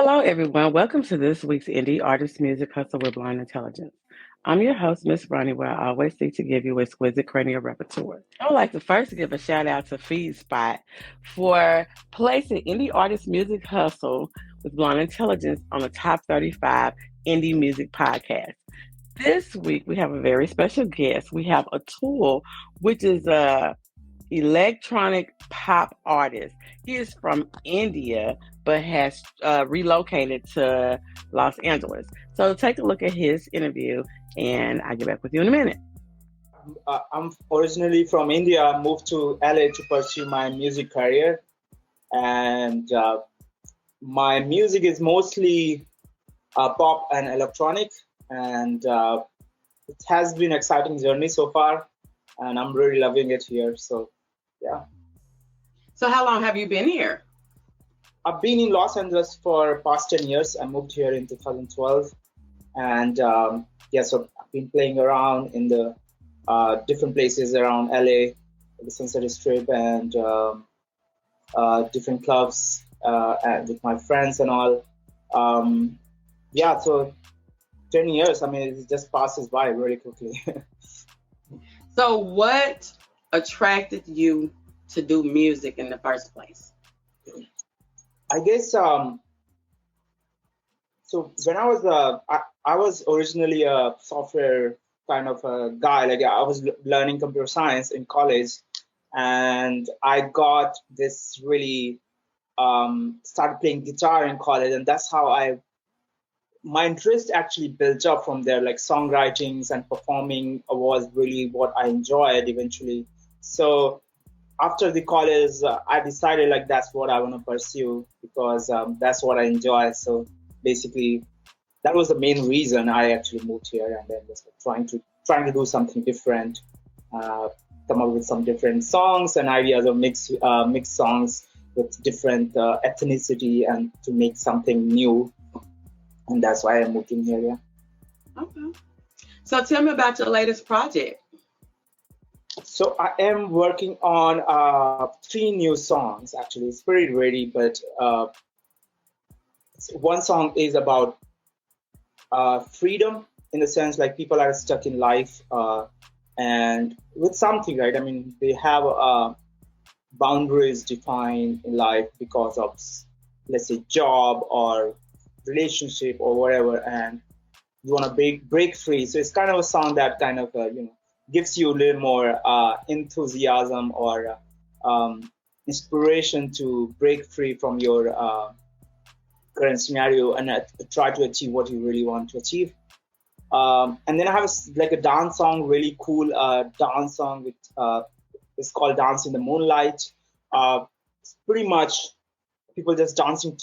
Hello, everyone. Welcome to this week's Indie Artist Music Hustle with Blind Intelligence. I'm your host, Miss Ronnie, where I always seek to give you exquisite cranial repertoire. I would like to first give a shout out to Feed Spot for placing Indie Artist Music Hustle with Blind Intelligence on the top 35 indie music podcasts. This week, we have a very special guest. We have Atul, which is a electronic pop artist. He is from India, but has relocated to Los Angeles. So take a look at his interview, and I'll get back with you in a minute. I'm originally from India, moved to LA to pursue my music career, and my music is mostly pop and electronic, and it has been an exciting journey so far, and I'm really loving it here. So, yeah. So how long have you been here? I've been in Los Angeles for past 10 years. I moved here in 2012, and so I've been playing around in the different places around LA, the Sunset Strip, and different clubs and with my friends and all. So 10 years, I mean, it just passes by really quickly. So what attracted you to do music in the first place? I guess so when I was originally a software kind of a guy. Like I was learning computer science in college, and I got this really started playing guitar in college, and that's how my interest actually built up from there. Like songwritings and performing was really what I enjoyed eventually. So after the college, I decided like that's what I want to pursue because that's what I enjoy. So basically, that was the main reason I actually moved here, and then was trying to do something different, come up with some different songs and ideas of mix songs with different ethnicity and to make something new. And that's why I moved in here. Yeah. Okay. So tell me about your latest project. So I am working on 3 new songs. Actually, it's pretty ready, but one song is about freedom in the sense like people are stuck in life and with something, right? I mean, they have boundaries defined in life because of, let's say, job or relationship or whatever, and you want to break free. So it's kind of a song that kind of gives you a little more enthusiasm or inspiration to break free from your current scenario and try to achieve what you really want to achieve. And then I have a dance song, really cool dance song with it's called Dance in the Moonlight. It's pretty much people just dancing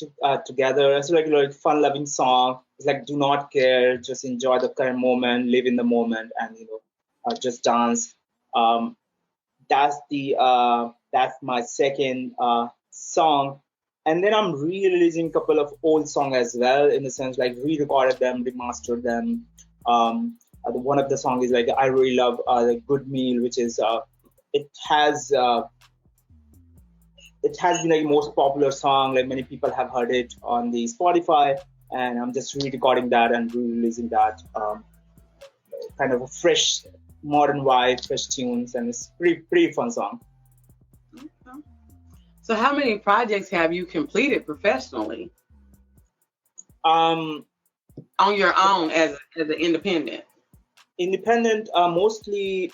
together. It's like fun-loving song. It's like do not care, just enjoy the current moment, live in the moment, and just dance. That's my second song. And then I'm re-releasing a couple of old songs as well, in the sense like re-recorded them, remastered them. One of the songs is like I really love the Good Meal, which is it has been like most popular song. Like many people have heard it on the Spotify, and I'm just re-recording that and re-releasing that. Kind of a fresh, modern vibe, fresh tunes, and it's pretty fun song. So how many projects have you completed professionally? On your own as an independent? Independent, mostly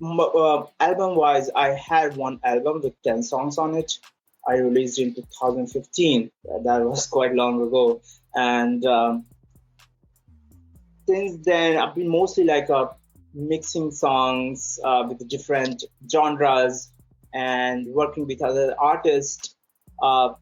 album-wise, I had one album with 10 songs on it. I released in 2015. That was quite long ago. And since then, I've been mostly like mixing songs with different genres and working with other artists. I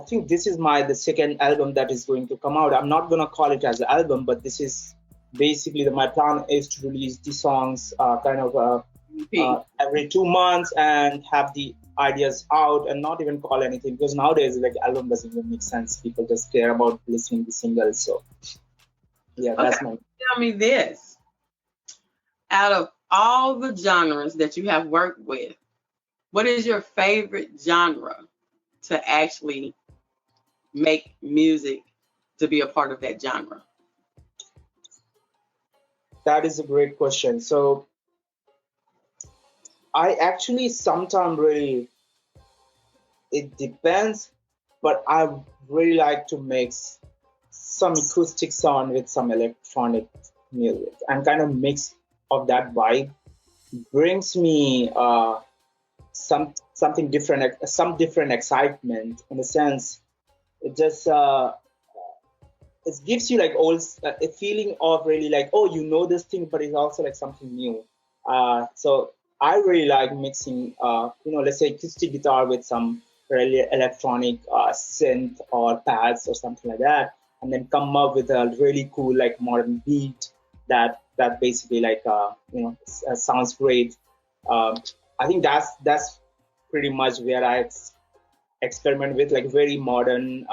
think this is the second album that is going to come out. I'm not going to call it as an album, but this is basically my plan is to release the songs every 2 months and have the ideas out and not even call anything, because nowadays like album doesn't even make sense. People just care about listening to singles. So yeah, that's Tell me this. Out of all the genres that you have worked with, what is your favorite genre to actually make music to be a part of that genre? That is a great question. So I actually sometimes really, it depends, but I really like to mix some acoustic sound with some electronic music, and kind of mix of that vibe brings me something different, some different excitement. In a sense, it just it gives you like all a feeling of really like, oh, you know this thing, but it's also like something new. So I really like mixing, let's say acoustic guitar with some really electronic synth or pads or something like that, and then come up with a really cool like modern beat that basically like sounds great. Um, I think that's pretty much where I experiment with like very modern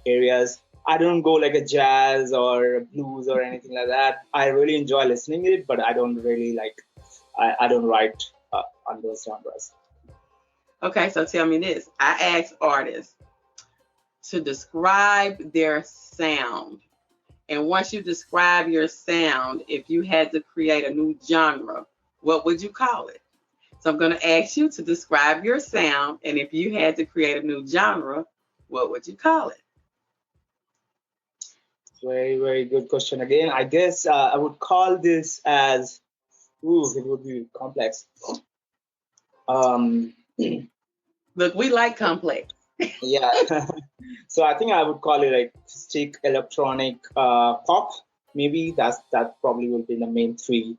areas. I don't go like a jazz or blues or anything like that. I really enjoy listening to it, but I don't really like. I don't write on those genres. Okay, so tell me this. I ask artists to describe their sound. And once you describe your sound, if you had to create a new genre, what would you call it? So I'm going to ask you to describe your sound. And if you had to create a new genre, what would you call it? Very, very good question again. I guess I would call this as, it would be complex. Um, Look, we like complex. yeah. So I think I would call it like acoustic electronic pop. Maybe that probably would be the main three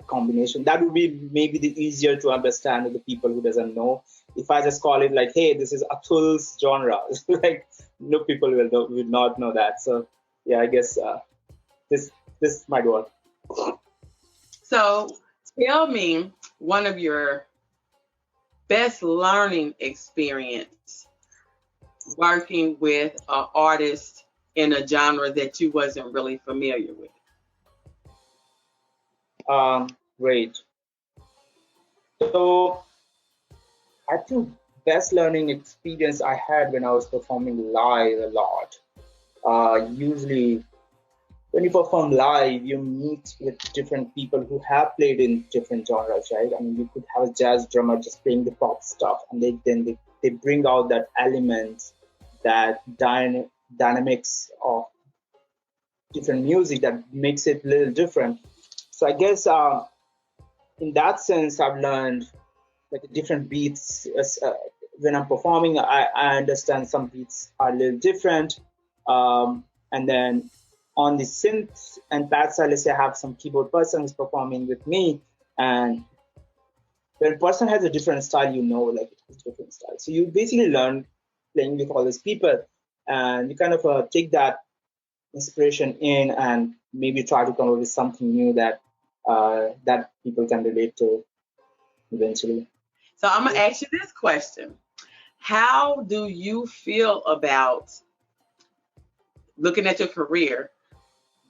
combination. That would be maybe the easier to understand to the people who doesn't know. If I just call it like, hey, this is Atul's genre, like no people will not know that. So yeah, I guess this might work. So tell me one of your best learning experience working with an artist in a genre that you wasn't really familiar with. Great. So I think best learning experience I had when I was performing live a lot. Usually when you perform live, you meet with different people who have played in different genres, right? I mean, you could have a jazz drummer just playing the pop stuff, and they bring out that element, that dynamics of different music that makes it a little different. So I guess in that sense, I've learned like different beats. When I'm performing, I understand some beats are a little different. And then on the synth and pad side, let's say I have some keyboard person who's performing with me, and when a person has a different style, like it has different style. So you basically learn playing with all these people, and you kind of take that inspiration in and maybe try to come up with something new that people can relate to eventually. So I'm going to ask you this question. How do you feel about looking at your career,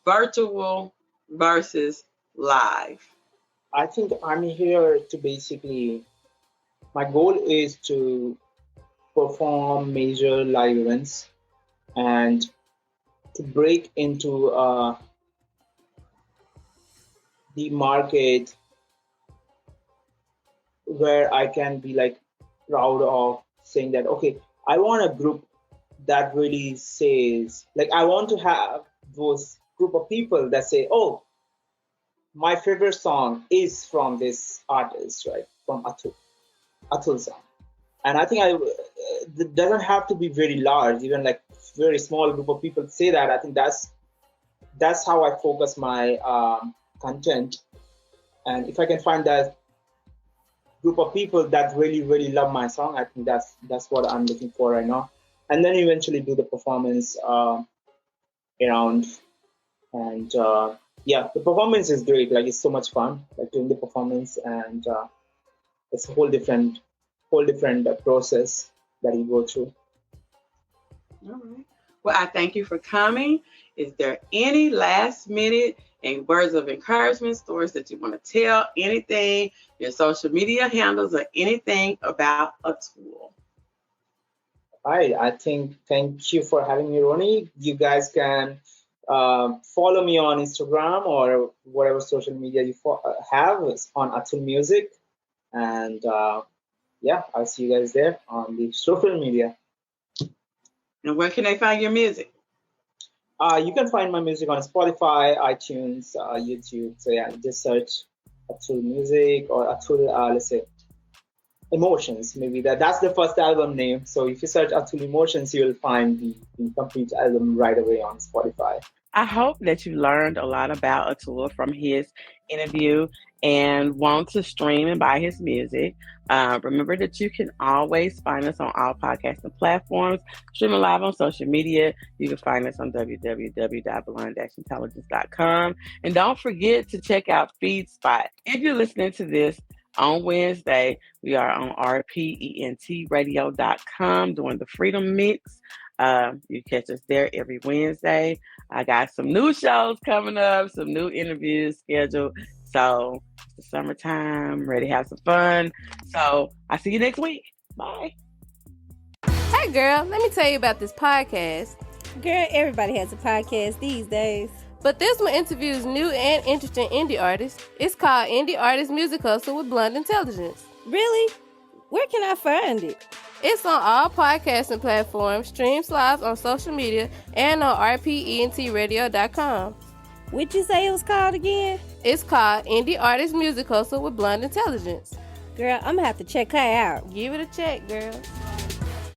virtual versus live? I think I'm here to basically, my goal is to perform major live events and to break into the market where I can be like proud of saying that, okay, I want a group that really says, like, I want to have those group of people that say, oh, my favorite song is from this artist, right? From Atul song. And I think it doesn't have to be very large, even like very small group of people say that. I think that's how I focus my content. And if I can find that group of people that really, really love my song, I think that's what I'm looking for right now. And then eventually do the performance around. And yeah, the performance is great. Like it's so much fun, like doing the performance, and it's a whole different process that you go through. All right. Well, I thank you for coming. Is there any last minute and words of encouragement, stories that you want to tell, anything, your social media handles, or anything about Atul? Right. I think thank you for having me, Ronnie. You guys can follow me on Instagram or whatever social media you have. It's on Atul Music. And yeah, I'll see you guys there on the social media. And where can they find your music? You can find my music on Spotify, iTunes, YouTube. So yeah, just search Atul Music or Atul, let's say, Emotions. Maybe that's the first album name. So if you search Atul Emotions, you'll find the complete album right away on Spotify. I hope that you learned a lot about Atul from his interview and want to stream and buy his music. Remember that you can always find us on all podcasting platforms, streaming live on social media. You can find us on www.blind-intelligence.com. And don't forget to check out FeedSpot. If you're listening to this on Wednesday, we are on rpentradio.com doing the Freedom Mix. You catch us there every Wednesday. I got some new shows coming up, some new interviews scheduled. So it's the summertime, ready to have some fun. So I'll see you next week. Bye. Hey girl, let me tell you about this podcast. Girl, everybody has a podcast these days. But this one interviews new and interesting indie artists. It's called Indie Artist Music Hustle with Blonde Intelligence. Really? Where can I find it? It's on all podcasting platforms, streams live on social media, and on rpentradio.com. What'd you say it was called again? It's called Indie Artist Music Hustle with Blonde Intelligence. Girl, I'm gonna have to check her out. Give it a check, girl.